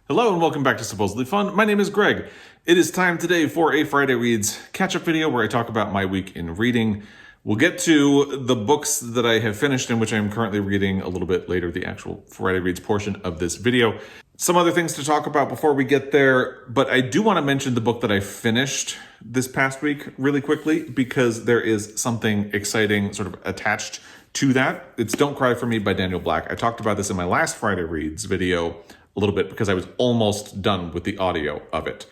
Hello and welcome back to Supposedly Fun. My name is Greg. It is time today for a Friday Reads catch-up video where I talk about my week in reading. We'll get to the books that I have finished and which I am currently reading a little bit later, the actual Friday Reads portion of this video. Some other things to talk about before we get there, but I do want to mention the book that I finished this past week really quickly because there is something exciting sort of attached to that. It's Don't Cry For Me by Daniel Black. I talked about this in my last Friday Reads video a little bit because I was almost done with the audio of it.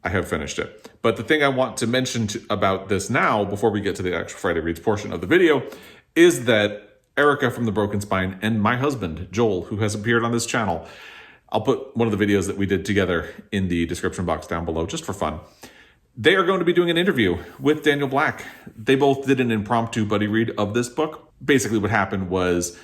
I have finished it. But the thing I want to mention about this now, before we get to the actual Friday Reads portion of the video, is that Erica from The Broken Spine and my husband, Joel, who has appeared on this channel, I'll put one of the videos that we did together in the description box down below just for fun. They are going to be doing an interview with Daniel Black. They both did an impromptu buddy read of this book. Basically what happened was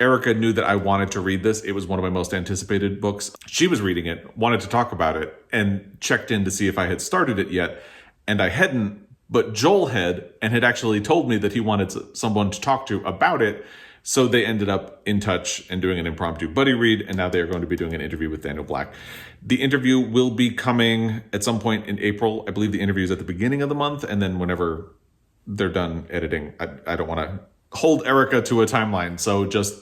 Erica knew that I wanted to read this. It was one of my most anticipated books. She was reading it, wanted to talk about it, and checked in to see if I had started it yet. And I hadn't, but Joel had, and had actually told me that he wanted someone to talk to about it. So they ended up in touch and doing an impromptu buddy read, and now they are going to be doing an interview with Daniel Black. The interview will be coming at some point in April. I believe the interview is at the beginning of the month, and then whenever they're done editing, I don't want to hold Erica to a timeline. So just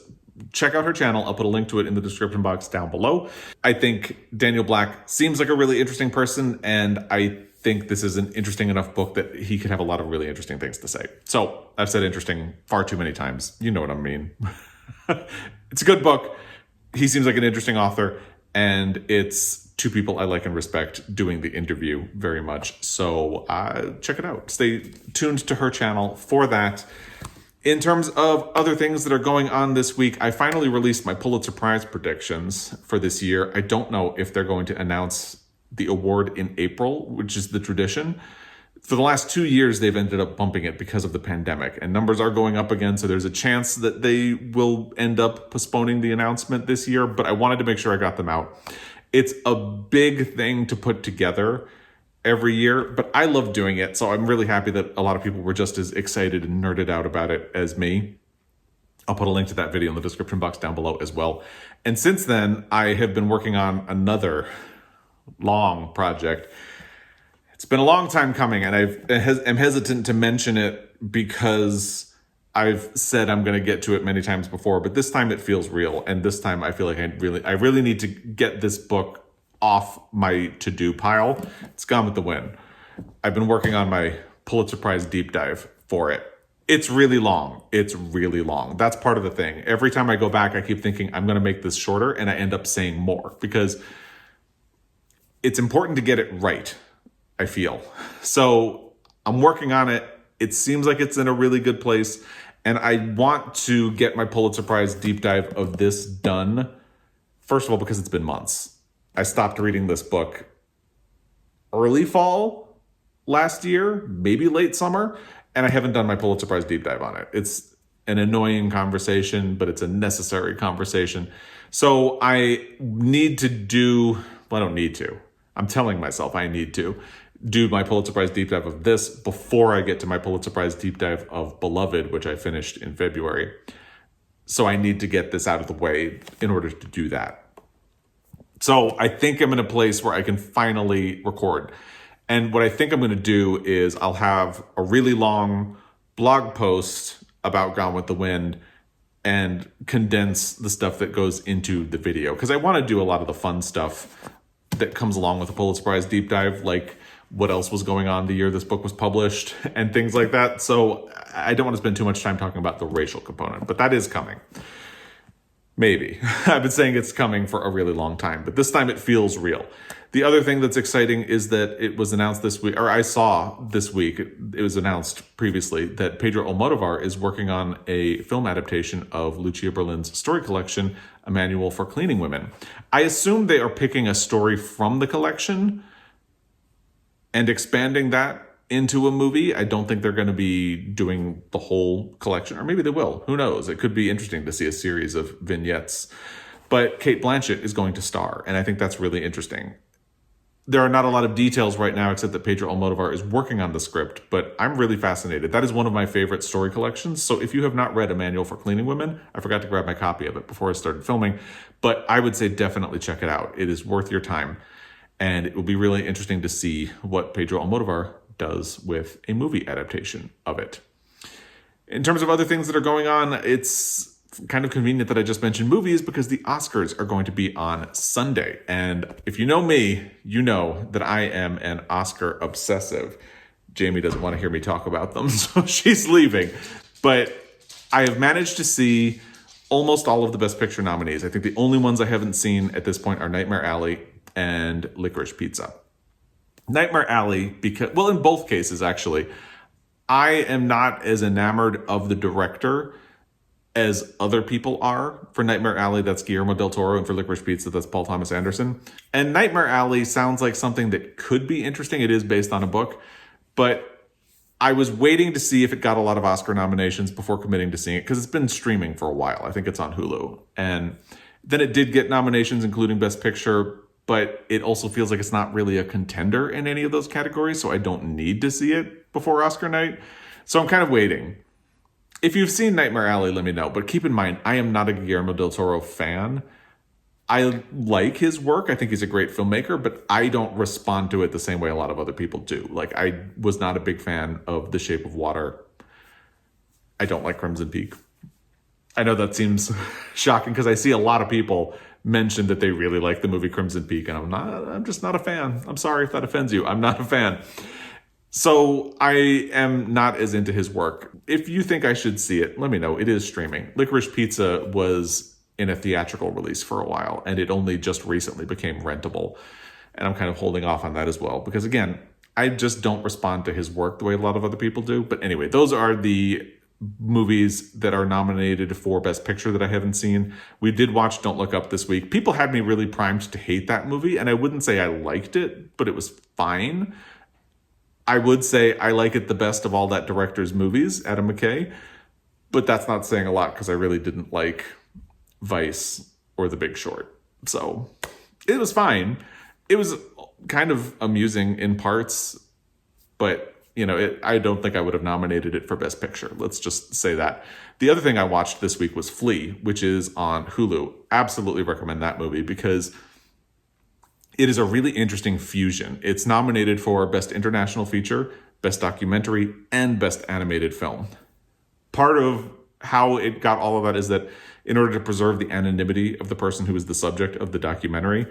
check out her channel. I'll put a link to it in the description box down below. I think Daniel Black seems like a really interesting person, and I think this is an interesting enough book that he could have a lot of really interesting things to say. So I've said interesting far too many times. You know what I mean. It's a good book. He seems like an interesting author, and it's two people I like and respect doing the interview very much. So check it out. Stay tuned to her channel for that. In terms of other things that are going on this week, I finally released my Pulitzer Prize predictions for this year. I don't know if they're going to announce the award in April, which is the tradition. For the last 2 years, they've ended up bumping it because of the pandemic, and numbers are going up again, so there's a chance that they will end up postponing the announcement this year, but I wanted to make sure I got them out. It's a big thing to put together every year, but I love doing it, so I'm really happy that a lot of people were just as excited and nerded out about it as me. I'll put a link to that video in the description box down below as well. And since then, I have been working on another long project. It's been a long time coming, and I'm hesitant to mention it because I've said I'm going to get to it many times before, but this time it feels real, and this time I feel like I really need to get this book off my to-do pile. It's Gone with the Wind. I've been working on my Pulitzer Prize deep dive for it. It's really long. It's really long. That's part of the thing. Every time I go back, I keep thinking I'm going to make this shorter, and I end up saying more because it's important to get it right, I feel. So I'm working on it. It seems like it's in a really good place, and I want to get my Pulitzer Prize deep dive of this done. First of all, because it's been months. I stopped reading this book early fall last year, maybe late summer, and I haven't done my Pulitzer Prize deep dive on it. It's an annoying conversation, but it's a necessary conversation. So I need to do, well, I don't need to. I'm telling myself I need to do my Pulitzer Prize deep dive of this before I get to my Pulitzer Prize deep dive of Beloved, which I finished in February. So I need to get this out of the way in order to do that. So I think I'm in a place where I can finally record. And what I think I'm going to do is I'll have a really long blog post about Gone with the Wind and condense the stuff that goes into the video. Because I want to do a lot of the fun stuff that comes along with a Pulitzer Prize deep dive, like what else was going on the year this book was published and things like that. So I don't want to spend too much time talking about the racial component, but that is coming. Maybe. I've been saying it's coming for a really long time, but this time it feels real. The other thing that's exciting is that it was announced this week, or I saw this week, it was announced previously, that Pedro Almodovar is working on a film adaptation of Lucia Berlin's story collection, A Manual for Cleaning Women. I assume they are picking a story from the collection and expanding that into a movie. I don't think they're going to be doing the whole collection, or maybe they will. Who knows? It could be interesting to see a series of vignettes. But Cate Blanchett is going to star, and I think that's really interesting. There are not a lot of details right now, except that Pedro Almodovar is working on the script, but I'm really fascinated. That is one of my favorite story collections. So if you have not read A Manual for Cleaning Women, I forgot to grab my copy of it before I started filming, but I would say definitely check it out. It is worth your time. And it will be really interesting to see what Pedro Almodovar does with a movie adaptation of it. In terms of other things that are going on, it's kind of convenient that I just mentioned movies because the Oscars are going to be on Sunday. And if you know me, you know that I am an Oscar obsessive. Jamie doesn't want to hear me talk about them, so she's leaving. But I have managed to see almost all of the Best Picture nominees. I think the only ones I haven't seen at this point are Nightmare Alley and Licorice Pizza. Nightmare Alley, because, well, in both cases, actually, I am not as enamored of the director as other people are. For Nightmare Alley, that's Guillermo del Toro, and for Licorice Pizza, that's Paul Thomas Anderson. And Nightmare Alley sounds like something that could be interesting. It is based on a book, but I was waiting to see if it got a lot of Oscar nominations before committing to seeing it, because it's been streaming for a while. I think it's on Hulu. And then it did get nominations, including Best Picture, but it also feels like it's not really a contender in any of those categories, so I don't need to see it before Oscar night. So I'm kind of waiting. If you've seen Nightmare Alley, let me know. But keep in mind, I am not a Guillermo del Toro fan. I like his work. I think he's a great filmmaker, but I don't respond to it the same way a lot of other people do. Like, I was not a big fan of The Shape of Water. I don't like Crimson Peak. I know that seems shocking because I see a lot of people mention that they really like the movie Crimson Peak, and I'm just not a fan. I'm sorry if that offends you. I'm not a fan. So I am not as into his work. If you think I should see it, let me know. It is streaming. Licorice Pizza was in a theatrical release for a while, and it only just recently became rentable. And I'm kind of holding off on that as well, because again, I just don't respond to his work the way a lot of other people do. But anyway, those are the movies that are nominated for Best Picture that I haven't seen. We did watch Don't Look Up this week. People had me really primed to hate that movie, and I wouldn't say I liked it, but it was fine. I would say I like it the best of all that director's movies, Adam McKay, but that's not saying a lot because I really didn't like Vice or The Big Short. So it was fine. It was kind of amusing in parts, but I don't think I would have nominated it for Best Picture. Let's just say that. The other thing I watched this week was Flea, which is on Hulu. Absolutely recommend that movie because it is a really interesting fusion. It's nominated for Best International Feature, Best Documentary, and Best Animated Film. Part of how it got all of that is that in order to preserve the anonymity of the person who is the subject of the documentary,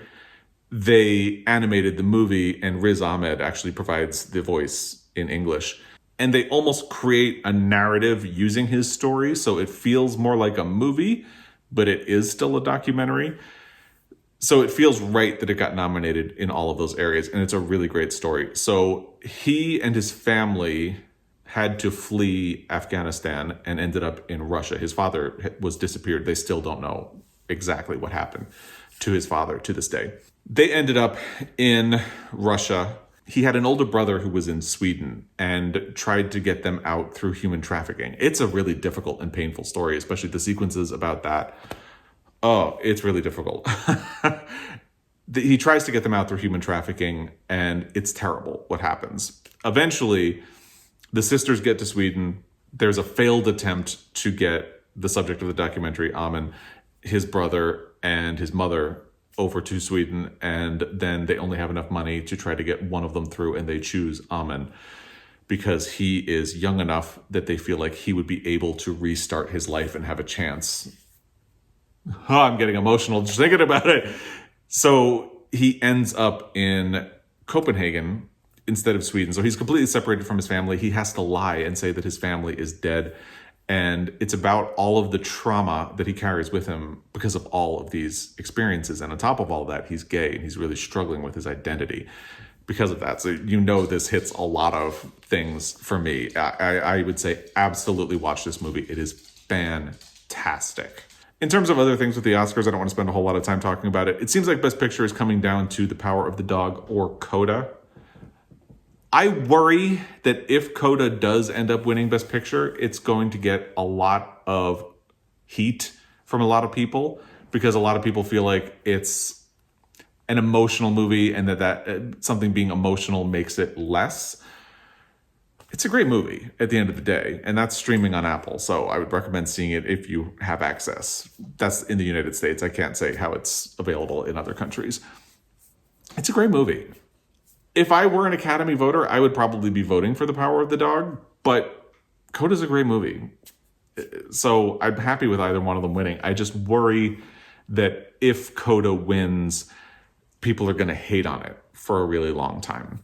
they animated the movie, and Riz Ahmed actually provides the voice in English. And they almost create a narrative using his story, so it feels more like a movie, but it is still a documentary. So it feels right that it got nominated in all of those areas, and it's a really great story. So he and his family had to flee Afghanistan and ended up in Russia. His father was disappeared. They still don't know exactly what happened to his father to this day. They ended up in Russia. He had an older brother who was in Sweden and tried to get them out through human trafficking. It's a really difficult and painful story, especially the sequences about that. Oh, it's really difficult. He tries to get them out through human trafficking, and it's terrible what happens. Eventually, the sisters get to Sweden. There's a failed attempt to get the subject of the documentary, Amin, his brother, and his mother over to Sweden, and then they only have enough money to try to get one of them through, and they choose Amin because he is young enough that they feel like he would be able to restart his life and have a chance. Oh, I'm getting emotional just thinking about it. So he ends up in Copenhagen instead of Sweden. So he's completely separated from his family. He has to lie and say that his family is dead. And it's about all of the trauma that he carries with him because of all of these experiences. And on top of all that, he's gay and he's really struggling with his identity because of that. So this hits a lot of things for me. I would say absolutely watch this movie. It is fantastic. In terms of other things with the Oscars, I don't want to spend a whole lot of time talking about it. It seems like Best Picture is coming down to The Power of the Dog or Coda. I worry that if Coda does end up winning Best Picture, it's going to get a lot of heat from a lot of people because a lot of people feel like it's an emotional movie and that something being emotional makes it less. It's a great movie at the end of the day, and that's streaming on Apple, so I would recommend seeing it if you have access. That's in the United States. I can't say how it's available in other countries. It's a great movie. If I were an Academy voter, I would probably be voting for The Power of the Dog, but Coda's a great movie. So I'm happy with either one of them winning. I just worry that if Coda wins, people are going to hate on it for a really long time.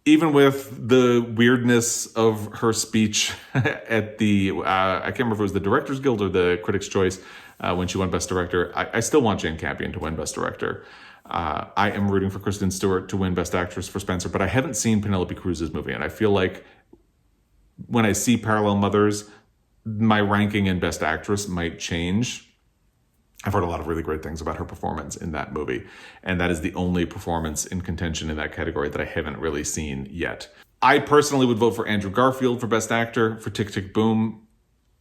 Even with the weirdness of her speech at the, I can't remember if it was the Directors Guild or the Critics' Choice when she won Best Director, I still want Jane Campion to win Best Director. I am rooting for Kristen Stewart to win Best Actress for Spencer, but I haven't seen Penelope Cruz's movie, and I feel like when I see Parallel Mothers, my ranking in Best Actress might change. I've heard a lot of really great things about her performance in that movie, and that is the only performance in contention in that category that I haven't really seen yet. I personally would vote for Andrew Garfield for Best Actor for Tick, Tick, Boom.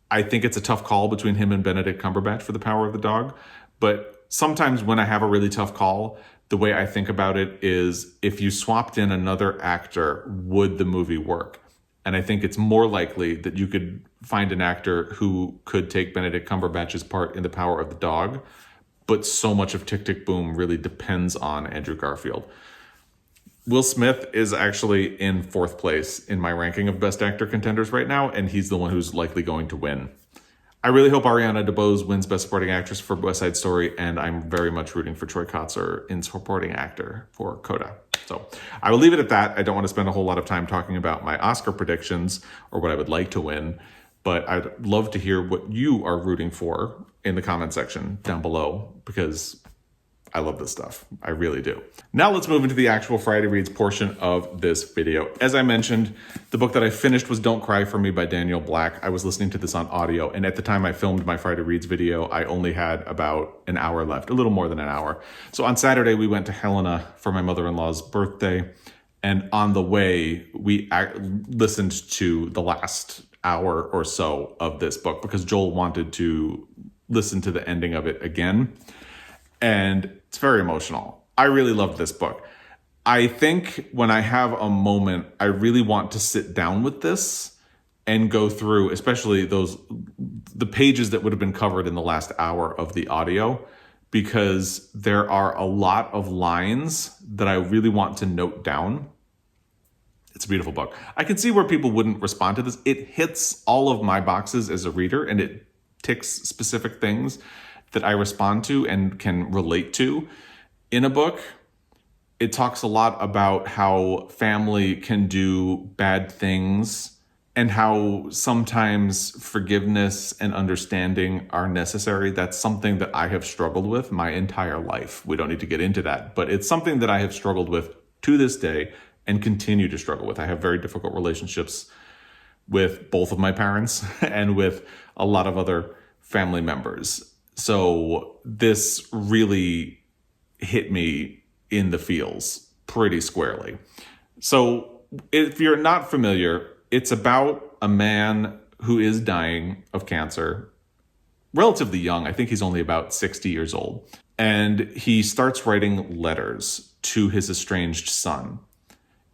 I think it's a tough call between him and Benedict Cumberbatch for The Power of the Dog, but sometimes when I have a really tough call, the way I think about it is if you swapped in another actor, would the movie work? And I think it's more likely that you could find an actor who could take Benedict Cumberbatch's part in The Power of the Dog, but so much of Tick, Tick, Boom really depends on Andrew Garfield. Will Smith is actually in 4th place in my ranking of Best Actor contenders right now, and he's the one who's likely going to win. I really hope Ariana DeBose wins Best Supporting Actress for West Side Story, and I'm very much rooting for Troy Kotsur in Supporting Actor for Coda. So I will leave it at that. I don't want to spend a whole lot of time talking about my Oscar predictions or what I would like to win, but I'd love to hear what you are rooting for in the comment section down below, because I love this stuff. I really do. Now let's move into the actual Friday Reads portion of this video. As I mentioned, the book that I finished was Don't Cry For Me by Daniel Black. I was listening to this on audio, and at the time I filmed my Friday Reads video, I only had about an hour left, a little more than an hour. So on Saturday, we went to Helena for my mother-in-law's birthday, and on the way, we listened to the last hour or so of this book because Joel wanted to listen to the ending of it again. And it's very emotional. I really loved this book. I think when I have a moment, I really want to sit down with this and go through, especially the pages that would have been covered in the last hour of the audio, because there are a lot of lines that I really want to note down. It's a beautiful book. I can see where people wouldn't respond to this. It hits all of my boxes as a reader, and it ticks specific things that I respond to and can relate to in a book. It talks a lot about how family can do bad things and how sometimes forgiveness and understanding are necessary. That's something that I have struggled with my entire life. We don't need to get into that, but it's something that I have struggled with to this day and continue to struggle with. I have very difficult relationships with both of my parents and with a lot of other family members. So this really hit me in the feels pretty squarely. So if you're not familiar, it's about a man who is dying of cancer, relatively young. I think he's only about 60 years old. And he starts writing letters to his estranged son,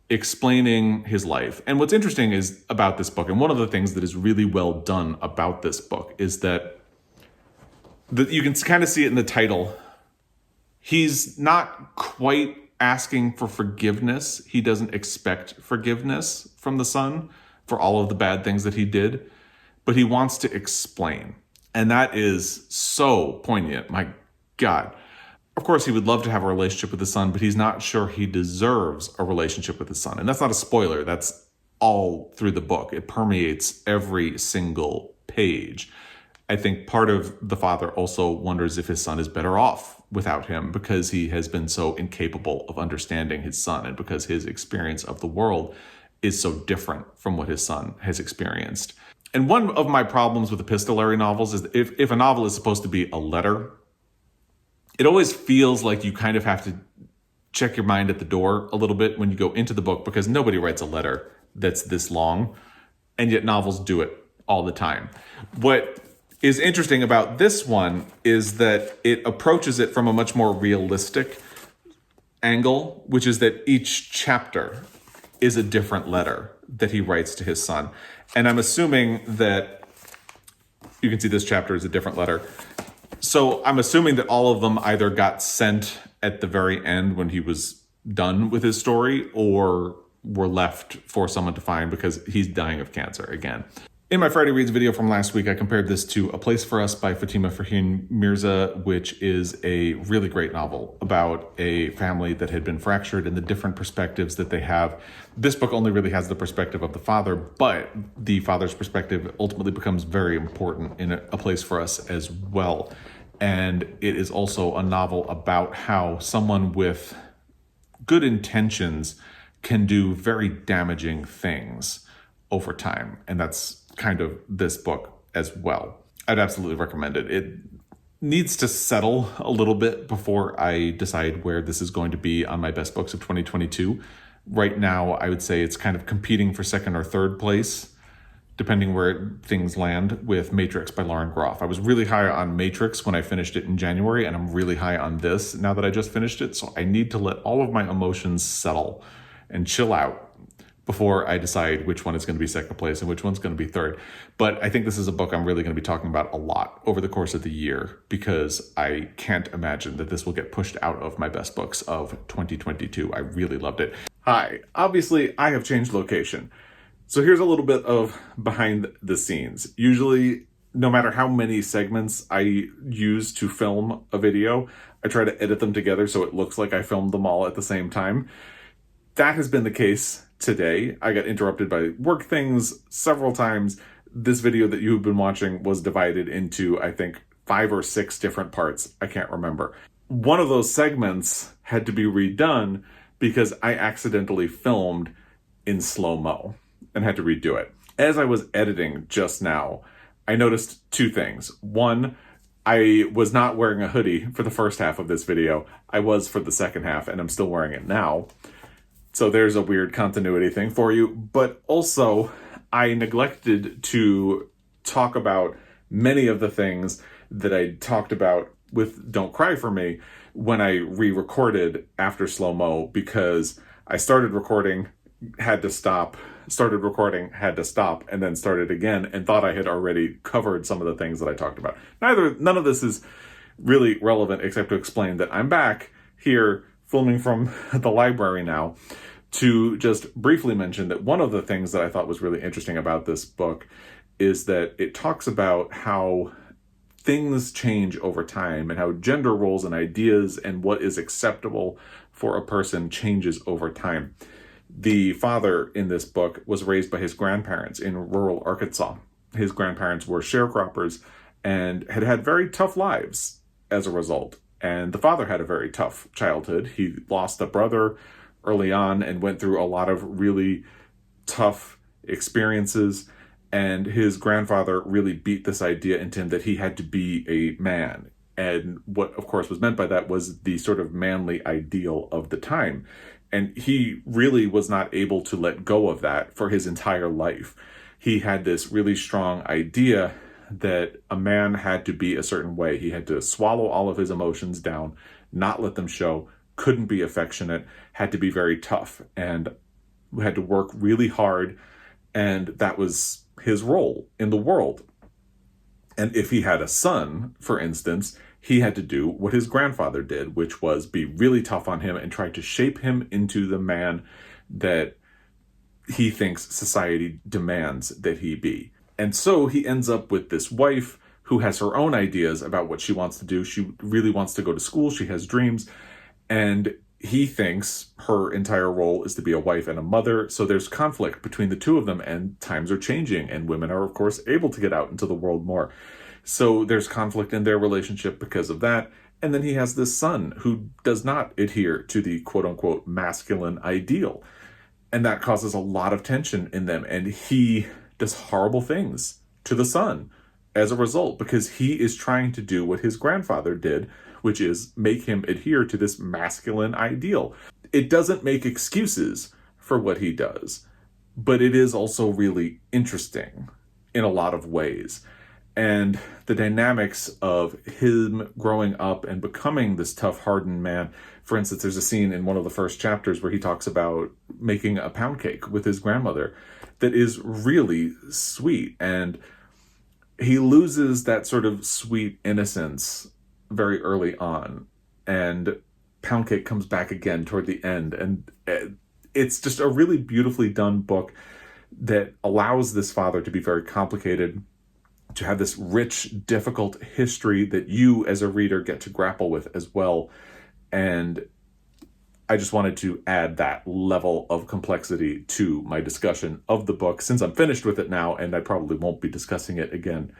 explaining his life. And what's interesting is about this book, and one of the things that is really well done about this book, is that you can kind of see it in the title. He's not quite asking for forgiveness. He doesn't expect forgiveness from the son for all of the bad things that he did, but he wants to explain. And that is so poignant. My God. Of course, he would love to have a relationship with his son, but he's not sure he deserves a relationship with his son. And that's not a spoiler. That's all through the book. It permeates every single page. I think part of the father also wonders if his son is better off without him because he has been so incapable of understanding his son and because his experience of the world is so different from what his son has experienced. And one of my problems with epistolary novels is if a novel is supposed to be a letter, it always feels like you kind of have to check your mind at the door a little bit when you go into the book, because nobody writes a letter that's this long, and yet novels do it all the time. What is interesting about this one is that it approaches it from a much more realistic angle, which is that each chapter is a different letter that he writes to his son. And I'm assuming that you can see this chapter is a different letter. So I'm assuming that all of them either got sent at the very end when he was done with his story, or were left for someone to find because he's dying of cancer again. In my Friday Reads video from last week, I compared this to A Place for Us by Fatima Farheen Mirza, which is a really great novel about a family that had been fractured and the different perspectives that they have. This book only really has the perspective of the father, but the father's perspective ultimately becomes very important in A Place for Us as well. And it is also a novel about how someone with good intentions can do very damaging things over time. And that's kind of this book as well. I'd absolutely recommend it. It needs to settle a little bit before I decide where this is going to be on my best books of 2022. Right now, I would say it's kind of competing for second or third place, depending where things land, with Matrix by Lauren Groff. I was really high on Matrix when I finished it in January, and I'm really high on this now that I just finished it. So I need to let all of my emotions settle and chill out before I decide which one is going to be second place and which one's going to be third. But I think this is a book I'm really going to be talking about a lot over the course of the year, because I can't imagine that this will get pushed out of my best books of 2022. I really loved it. Hi, obviously I have changed location. So here's a little bit of behind the scenes. Usually, no matter how many segments I use to film a video, I try to edit them together so it looks like I filmed them all at the same time. That has been the case today. I got interrupted by work things several times. This video that you've been watching was divided into, I think, 5 or 6 different parts. I can't remember. One of those segments had to be redone because I accidentally filmed in slow-mo and had to redo it. As I was editing just now, I noticed 2 things. One, I was not wearing a hoodie for the first half of this video. I was for the second half, and I'm still wearing it now. So there's a weird continuity thing for you. But also, I neglected to talk about many of the things that I talked about with Don't Cry For Me when I re-recorded after slow-mo, because I started recording, had to stop, started recording, had to stop, and then started again, and thought I had already covered some of the things that I talked about. None of this is really relevant except to explain that I'm back here filming from the library now, to just briefly mention that one of the things that I thought was really interesting about this book is that it talks about how things change over time and how gender roles and ideas and what is acceptable for a person changes over time. The father in this book was raised by his grandparents in rural Arkansas. His grandparents were sharecroppers and had had very tough lives as a result. And the father had a very tough childhood. He lost a brother early on and went through a lot of really tough experiences. And his grandfather really beat this idea into him that he had to be a man. And what, of course, was meant by that was the sort of manly ideal of the time. And he really was not able to let go of that for his entire life. He had this really strong idea that a man had to be a certain way. He had to swallow all of his emotions down, not let them show, couldn't be affectionate, had to be very tough, and had to work really hard. And that was his role in the world. And if he had a son, for instance, he had to do what his grandfather did, which was be really tough on him and try to shape him into the man that he thinks society demands that he be. And so he ends up with this wife who has her own ideas about what she wants to do. She really wants to go to school. She has dreams. And he thinks her entire role is to be a wife and a mother. So there's conflict between the two of them, and times are changing, and women are, of course, able to get out into the world more. So there's conflict in their relationship because of that. And then he has this son who does not adhere to the quote-unquote masculine ideal. And that causes a lot of tension in them. And he does horrible things to the son as a result, because he is trying to do what his grandfather did, which is make him adhere to this masculine ideal. It doesn't make excuses for what he does, but it is also really interesting in a lot of ways. and the dynamics of him growing up and becoming this tough, hardened man. For instance, there's a scene in one of the first chapters where he talks about making a pound cake with his grandmother that is really sweet, and he loses that sort of sweet innocence very early on, and pound cake comes back again toward the end, and it's just a really beautifully done book that allows this father to be very complicated, to have this rich, difficult history that you as a reader get to grapple with as well. And I just wanted to add that level of complexity to my discussion of the book, since I'm finished with it now, and I probably won't be discussing it again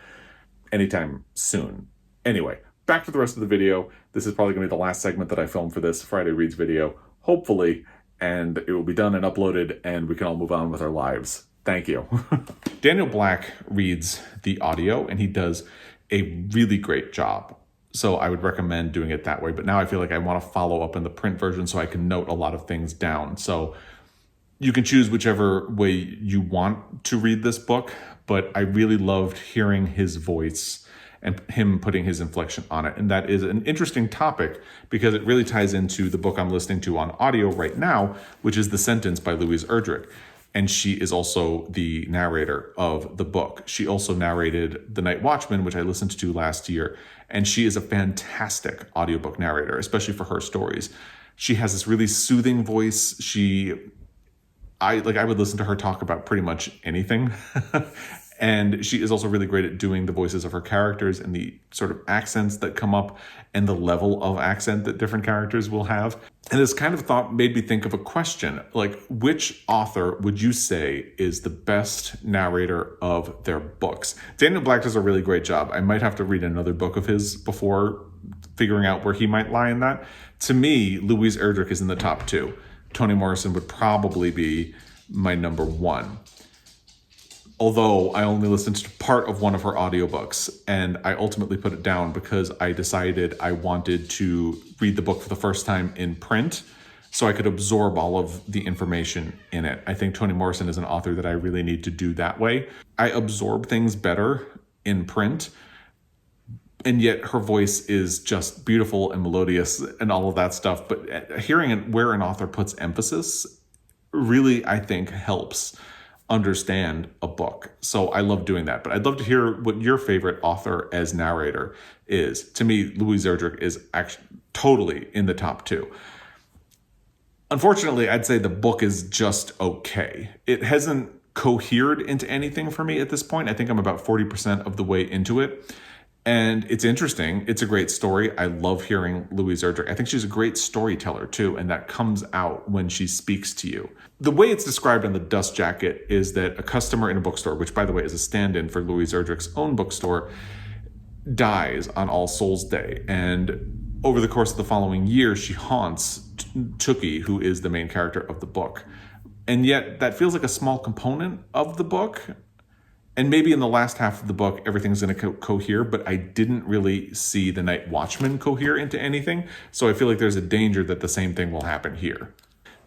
anytime soon. Anyway, back to the rest of the video. This is probably going to be the last segment that I film for this Friday Reads video, hopefully, and it will be done and uploaded, and we can all move on with our lives. Thank you. Daniel Black reads the audio, and he does a really great job. So I would recommend doing it that way. But now I feel like I want to follow up in the print version so I can note a lot of things down. So you can choose whichever way you want to read this book, but I really loved hearing his voice and him putting his inflection on it. And that is an interesting topic because it really ties into the book I'm listening to on audio right now, which is The Sentence by Louise Erdrich. And she is also the narrator of the book. She also narrated The Night Watchman, which I listened to last year. And she is a fantastic audiobook narrator, especially for her stories. She has this really soothing voice. I would listen to her talk about pretty much anything. And she is also really great at doing the voices of her characters and the sort of accents that come up and the level of accent that different characters will have. And this kind of thought made me think of a question, like, which author would you say is the best narrator of their books? Daniel Black does a really great job. I might have to read another book of his before figuring out where he might lie in that. To me, Louise Erdrich is in the top two. Toni Morrison would probably be my number one. Although I only listened to part of one of her audiobooks, and I ultimately put it down because I decided I wanted to read the book for the first time in print so I could absorb all of the information in it. I think Toni Morrison is an author that I really need to do that way. I absorb things better in print, and yet her voice is just beautiful and melodious and all of that stuff. But hearing where an author puts emphasis really, I think, helps understand a book. So I love doing that. But I'd love to hear what your favorite author as narrator is. To me, Louise Erdrich is actually totally in the top two. Unfortunately, I'd say the book is just okay. It hasn't cohered into anything for me at this point. I think I'm about 40% of the way into it. And it's interesting. It's a great story. I love hearing Louise Erdrich. I think she's a great storyteller too, and that comes out when she speaks to you. The way it's described in The Dust Jacket is that a customer in a bookstore, which by the way is a stand-in for Louise Erdrich's own bookstore, dies on All Souls Day. And over the course of the following year, she haunts Tookie, who is the main character of the book. And yet that feels like a small component of the book. And maybe in the last half of the book, everything's going to cohere, but I didn't really see The Night Watchman cohere into anything. So I feel like there's a danger that the same thing will happen here.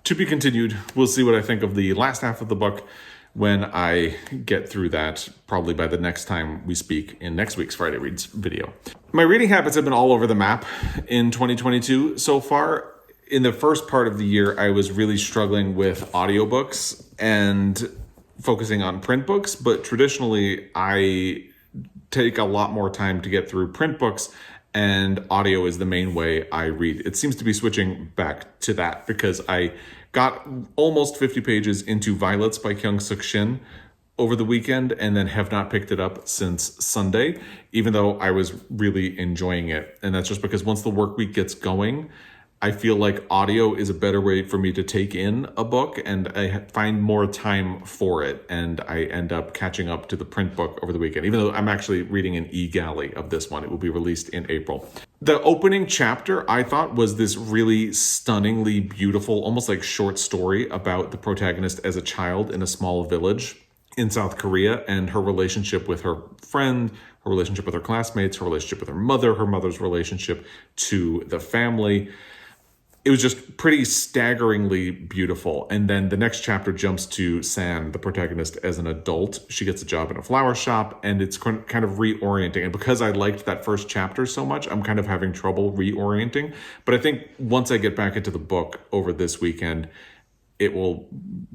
To be continued. We'll see what I think of the last half of the book when I get through that, probably by the next time we speak in next week's Friday Reads video. My reading habits have been all over the map in 2022 so far. In the first part of the year, I was really struggling with audiobooks and focusing on print books, but traditionally I take a lot more time to get through print books, and audio is the main way I read. It seems to be switching back to that because I got almost 50 pages into Violets by Kyung-Sook Shin over the weekend and then have not picked it up since Sunday, even though I was really enjoying it. And that's just because once the work week gets going, I feel like audio is a better way for me to take in a book, and I find more time for it, and I end up catching up to the print book over the weekend, even though I'm actually reading an e-galley of this one. It will be released in April. The opening chapter, I thought, was this really stunningly beautiful, almost like short story about the protagonist as a child in a small village in South Korea and her relationship with her friend, her relationship with her classmates, her relationship with her mother's relationship to the family. it was just pretty staggeringly beautiful. And then the next chapter jumps to San, the protagonist, as an adult. She gets a job in a flower shop, and it's kind of reorienting. And because I liked that first chapter so much, I'm kind of having trouble reorienting. But I think once I get back into the book over this weekend, it will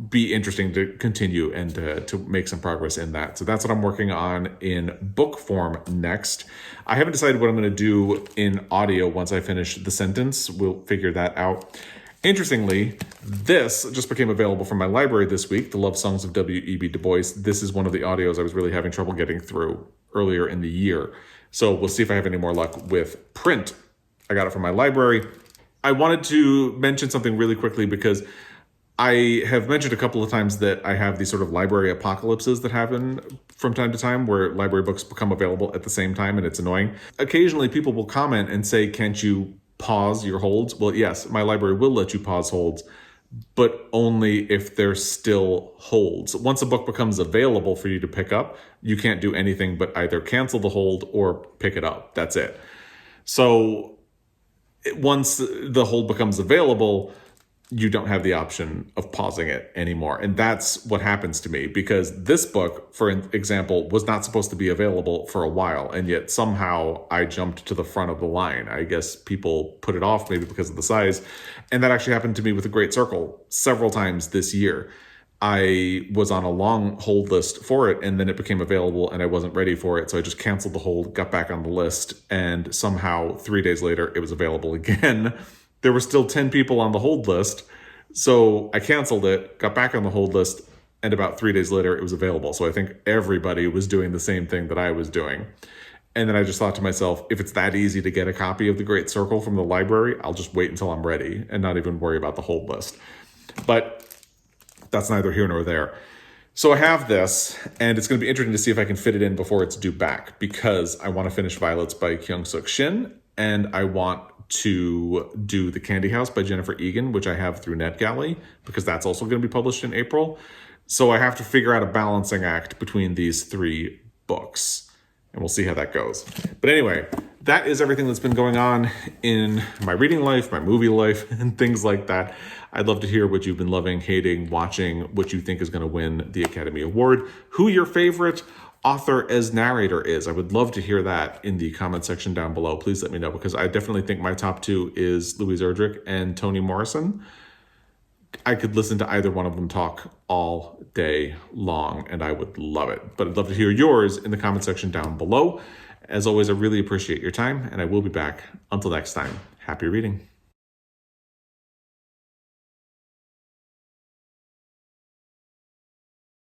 be interesting to continue and to make some progress in that. So that's what I'm working on in book form next. I haven't decided what I'm going to do in audio once I finish the sentence. We'll figure that out. Interestingly, this just became available from my library this week, The Love Songs of W.E.B. Du Bois. This is one of the audios I was really having trouble getting through earlier in the year. So we'll see if I have any more luck with print. I got it from my library. I wanted to mention something really quickly because I have mentioned a couple of times that I have these sort of library apocalypses that happen from time to time where library books become available at the same time, and it's annoying. Occasionally people will comment and say, can't you pause your holds? Well, yes, my library will let you pause holds, but only if they're still holds. Once a book becomes available for you to pick up, you can't do anything but either cancel the hold or pick it up. That's it. So once the hold becomes available, you don't have the option of pausing it anymore. And that's what happens to me, because this book, for example, was not supposed to be available for a while, and yet somehow I jumped to the front of the line. I guess people put it off maybe because of the size. And that actually happened to me with The Great Circle several times this year. I was on a long hold list for it, and then it became available and I wasn't ready for it. So I just canceled the hold, got back on the list, and somehow 3 days later it was available again. There were still 10 people on the hold list, so I canceled it, got back on the hold list, and about 3 days later, it was available. So I think everybody was doing the same thing that I was doing. And then I just thought to myself, if it's that easy to get a copy of The Great Circle from the library, I'll just wait until I'm ready and not even worry about the hold list. But that's neither here nor there. So I have this, and it's going to be interesting to see if I can fit it in before it's due back, because I want to finish Violets by Kyung-Sook Shin, and I want to do The Candy House by Jennifer Egan, which I have through NetGalley, because that's also going to be published in April. So I have to figure out a balancing act between these three books, and we'll see how that goes. But anyway, that is everything that's been going on in my reading life, my movie life, and things like that. I'd love to hear what you've been loving, hating, watching, what you think is going to win the Academy Award, who your favorite author as narrator is. I would love to hear that in the comment section down below. Please let me know, because I definitely think my top two is Louise Erdrich and Toni Morrison. I could listen to either one of them talk all day long, and I would love it. But I'd love to hear yours in the comment section down below. As always, I really appreciate your time, and I will be back. Until next time, happy reading.